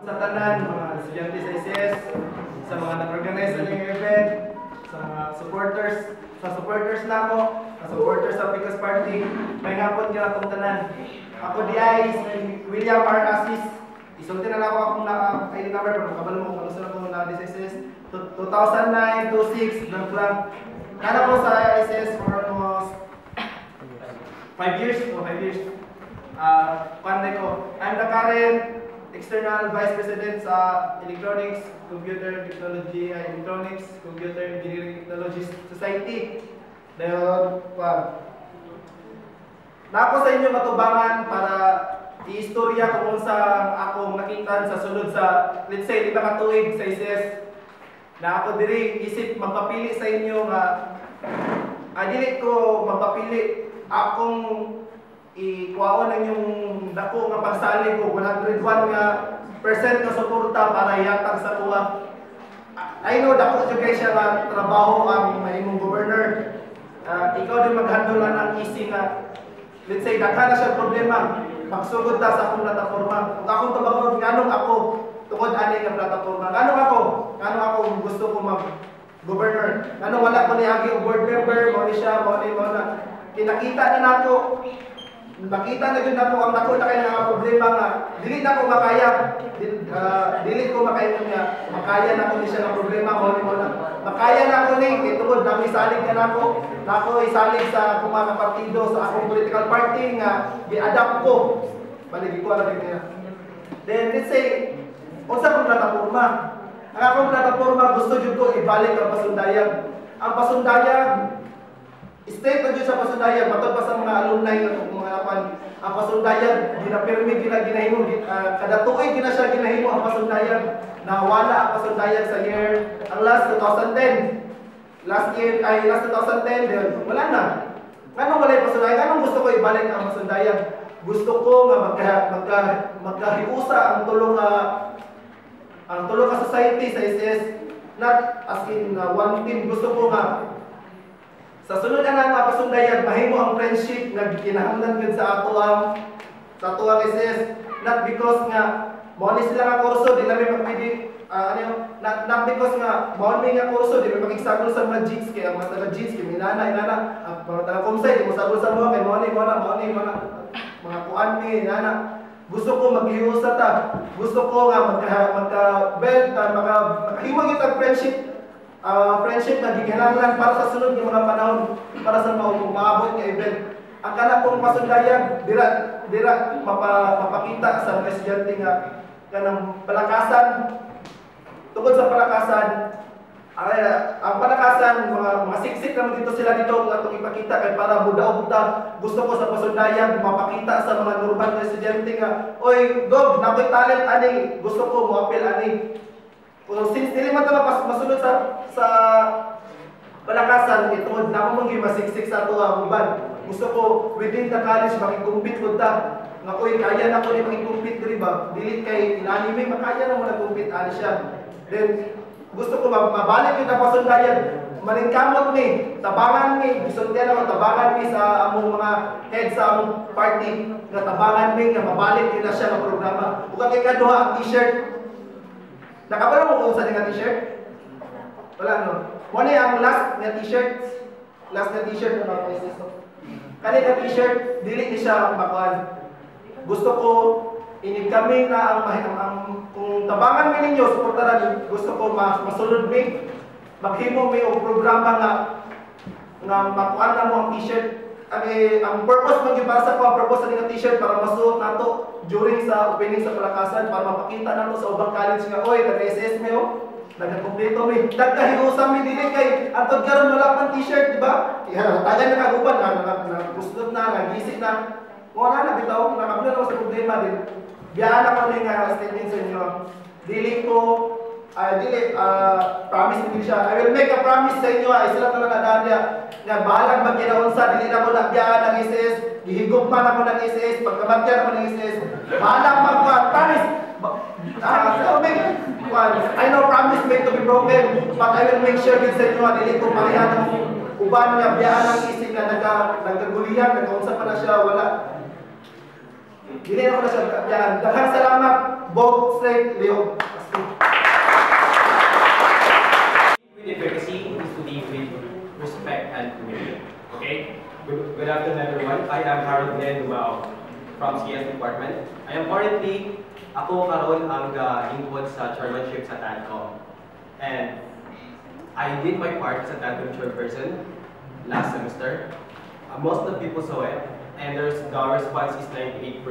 Sa tanan, mga estudyante sa ICS, sa mga nag-organize sa ng event, sa mga supporters, sa supporters na ako, sa supporters sa Picas Party, may hapon nyo akong tanan. Ako di ay si William R. Asis. Isulti na ako akong ID number pero kabalo mo kung gusto na kong na ICS. 2009-26, blank blank. Nana ko sa ICS for almost 5 years. Panday ko. I'm the current External Vice President sa Electronics, Computer Technology, Electronics, Computer Engineering Technologies Society. Dahil, nako sa inyo matubangan para i-istorya kung sa akong nakita sa sunod sa, let's say, 5 katuig sa ICS, na ako diri isip magpapili sa inyo nga, dili ko magpapili, akong ikuwaon ang yung dako nga pagsalig ko 101 nga percent nga suporta para ihatag sa tuwa. I know dako jud kay siya nga trabaho ang mahimong governor. Ikaw din mag-handle ng easy nga, let's say daghan na siya problema, magsugod ta sa akong plataforma. Kung akong tabang nganong ako tungod ani nga plataforma, nganong ako gusto ko mag-governor, nganong wala ko niagi og board member mo ni siya mo na kinakita na nato. Makita na yun ako ang dako na kayo nga problema nga dili na ko makaya, dili ko makaya niya, makaya na ko ni siya ng problema mo na makaya na ko ni tungod na isalig ka na ako isalig sa akong mga partido sa akong political party nga gi-adapt ko baligi ko ara niya. Then let's say unsa kong plataporma, ang akong plataporma gusto jud ko ibalik ang pasundayag. State na dyan sa pasundayag, matod pa sa mga alumni ng mga lapan, ang pasundayag, ginapirmi, ginahimo, kada tuig gina siya ginahimo ang pasundayag, nawala ang pasundayag sa year, ang last 2010, last 2010, then wala na. Anong wala yung pasundayag? Anong gusto ko ibalik ang pasundayag? Gusto ko nga magkahiusa ang tulong ka society sa ICS, not as in one team. Gusto ko nga sa sunod na nga pasundayag, mahimo ang friendship nga kinahanglan gid sa ato ang ICS, not because nga mao ni sila nga kurso di na may magpili not because nga mao ni nga kurso di may makigsagol sa mga jigs kay ang mga taga jigs kay inana ang mga taga kumsay di mo sagol sa mga kay mao ni mga kuan ni inana. Gusto ko maghiusa ta, gusto ko nga magka-belt makahimo gid ang friendship na gikinahanglan para sa sunod ng mga panahon, para sa maabot nga event. Ang kana pong pasundayag dira mapakita sa mga estudyante nga kanang palakasan. Tungod sa palakasan, ang palakasan mga siksik naman dito sila dito nga atong ipakita kay para budaog ta. Gusto ko sa pasundayag mapakita sa mga urban nga estudyante nga, oy Gov, nakoy talent ani, gusto ko mo-appeal ani. Kung since dili man ta masunod sa palakasan itungod na mo mong masiksik sa ato ang uban. Gusto ko within the college makikumpit ko ta. Nga koy kaya na ko ni makikumpit diri ba? Dili kay inanime makaya na mo nagkumpit ani siya. Then gusto ko mabalik yung pasundayan. Maningkamot ni, tabangan ni, gusto niya naman tabangan ni sa among mga head sa among party. Nga tabangan ni nga mabalik din na siya ng programa. Ug kay kaduha ang t-shirt. Nakabalo mo kung saan nga t-shirt? Wala no. Muna ang last nga t-shirt. Last nga t-shirt na mga paisis to. Kani nga t-shirt, dili ni siya makuan. Gusto ko inig kami na ang kung tabangan mi ninyo, suportaran, gusto ko masulod mi. Maghimo mi og programa nga makuan na mo ang t-shirt. Ang purpose man gyud para sa ko, ang purpose sa t-shirt para masuot nato during sa opening sa palakasan para mapakita nato sa ubang college nga oy nag-SS mi nagkumpleto mi nagkahiusa mi dili kay antod karon wala pang t-shirt di ba? Tagan na kaguban na gusto na nagisik na wala na bitaw nakabula na sa problema din. Biyaan ako ni nga statement sa inyo. Dili ko promise din siya. I will make a promise sa inyo. Sila talaga dadya nga bahalang magkinaunsa, dili na ko nagbiyaan ng ICS, gihigog pa na ko ng ICS, pagkabagyan ako ng ICS, bahalang promise. I know promise made to be broken, but I will make sure din sa inyo, dili ko parihan ng uban nga biyaan ng ICS na nagkagulihan, nagkaunsa pa na siya, wala. Dili ako na siya yan. Daghang salamat, Bob Straight Leo. Efficacy is to live with respect and humility. Okay? Good afternoon, everyone. I am Harold Glenn Dumao from CS Department. I am currently, ako karon ang input sa chairmanship sa TADCOM. And I did my part as a TADCOM chairperson last semester. Most of the people saw it, and the response is 98%.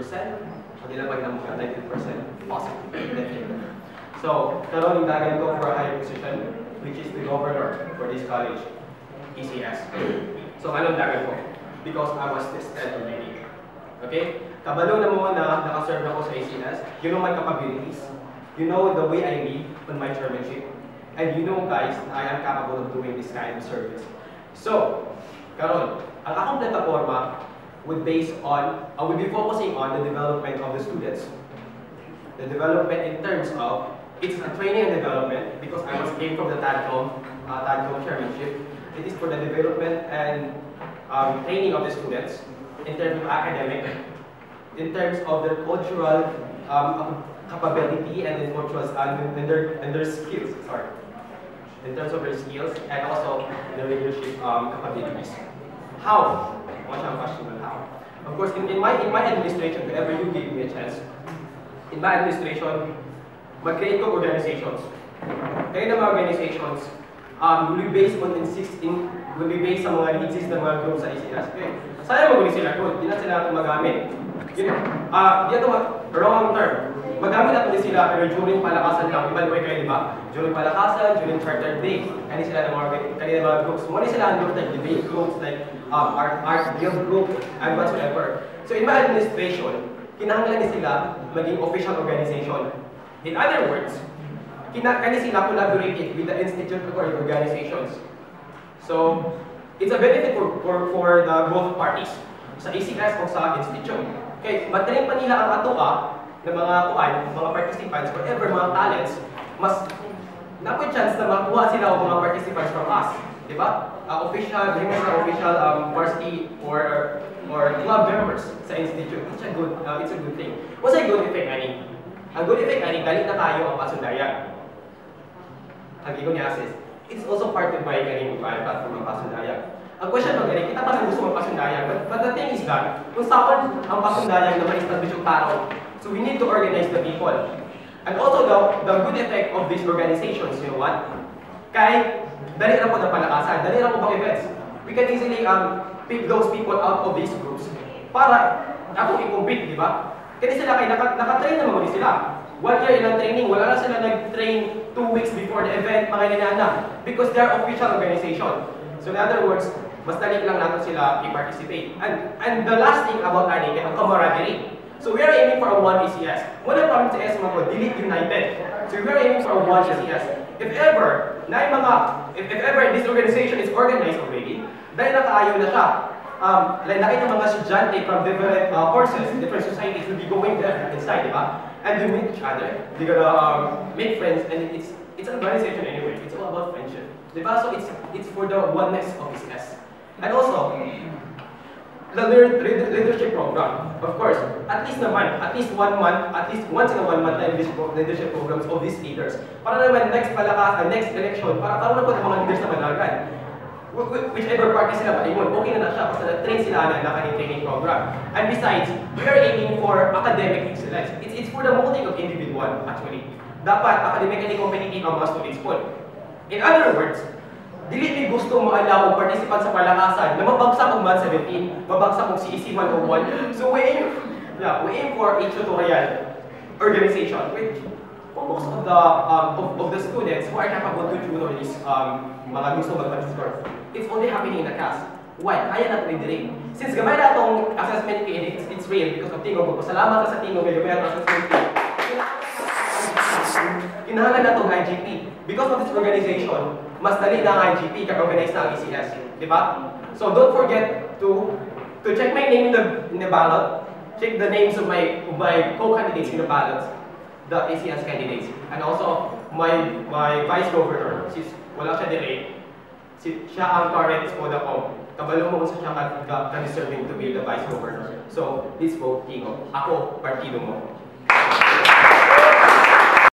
Hindi lang pag-namuka, 90% positive. So, karon dagan ko for a higher position, which is the governor for this college, ECS. So, anong dagan ko? Because I was tested already. Okay? Kabalo na mo na nakaserve ako sa ECS, you know my capabilities, you know the way I lead on my chairmanship, and you know guys, I am capable of doing this kind of service. So, karon, ang akong plataforma would be focusing on the development of the students. The development in terms of, it's a training and development because I came from the TADCOM chairmanship. It is for the development and training of the students in terms of academic, in terms of their cultural capability and their skills. Sorry, in terms of their skills and also their leadership capabilities. How? What's your question on how? Of course, in my administration, whenever you gave me a chance, in my administration, mag-create ko organizations. Kaya ng mga organizations, will be based sa mga needs ng mga groups sa ECS. Okay. Sayang mag-ulit sila doon, hindi na sila ito magamit. Di ito wrong term. Magamit natin sila pero during palakasan lang. Iba naman kayo, di ba? During palakasan, during charter day, kanina mga groups. Muna sila ang groups like debate groups, like art guild group, and whatsoever. So in my administration, kinahanglan sila maging official organization. In other words, kani sila collaborated with the institute or organizations. So, it's a benefit for the both parties, sa ECS o sa institute. Okay, matrain pa nila ang atua ng mga participants, whatever mga talents, mas napoy chance na makuha sila o mga participants from us. Diba? Official varsity or club members sa institute. It's a good thing. What's a good effect, ani? Ang good effect, ani, galit na tayo ang pasundayan. Ang igon niya assist. It's also part of my platform ng pasundayan. Ang question ng ganit, kita pa rin gusto ng pasundayan. But the thing is that, kung saan ang pasundayan na ma-establish yung tao, so we need to organize the people. And also the good effect of these organizations, you know what? Kahit dali lang po ng palakasan, dali lang po pang events. We can easily pick those people out of these groups para ako i-compete, di ba? Kasi sila kay nakatrain naman ulit sila. 1 year ilang training, wala na sila nag-train 2 weeks before the event, mga inanana. Because they are official organization. So in other words, mas dali lang natin sila i-participate. And the last thing about ani, ang camaraderie. So we are aiming for a 1 ECS. Muna pa rin sa ES mga Delete United. So we are aiming for a 1 ECS. If ever this organization is organized already, dahil nakaayo na siya, nakita mga estudyante from different courses, different societies will be going there inside, di ba? And they meet each other, they're gonna make friends, and it's an organization anyway. It's all about friendship, di ba? So it's for the oneness of ECS. And also, the leadership program, of course, at least once in a 1 month leadership programs of these leaders. Para naman next election, para karoon na po ng mga leaders na managan. Whichever party sila maiwan, okay na siya kasi na-train sila na kanyang training program. And besides, we are aiming for academic excellence. It's for the molding of individual, actually. Dapat academically competitive ang mga students po. In other words, dili may gusto maalaw ang participant sa palakasan na mabagsak ang Math 17, mabagsak ang CEC 101. So we aim for a tutorial organization which most of the students who are capable to tutor these mga gusto mag-participate. It's only happening in the class. Why? Kaya natin i-direct. Since gamay na itong assessment kit, it's real because of Tingog. Salamat ka sa Tingog, gamay na assessment kit. Kinahanglan na itong IGP. Because of this organization, mas dali na ang IGP kag-organize na ang ECS. Diba? So don't forget to check my name in the ballot. Check the names of my co-candidates in the ballots, the ECS candidates. And also, my vice governor, wala siya direct. Siya ang current SCODACOM. kabalo mo kung sa siya ka-deserving to be the Vice Governor. So, please vote Kingo. Ako, partido mo.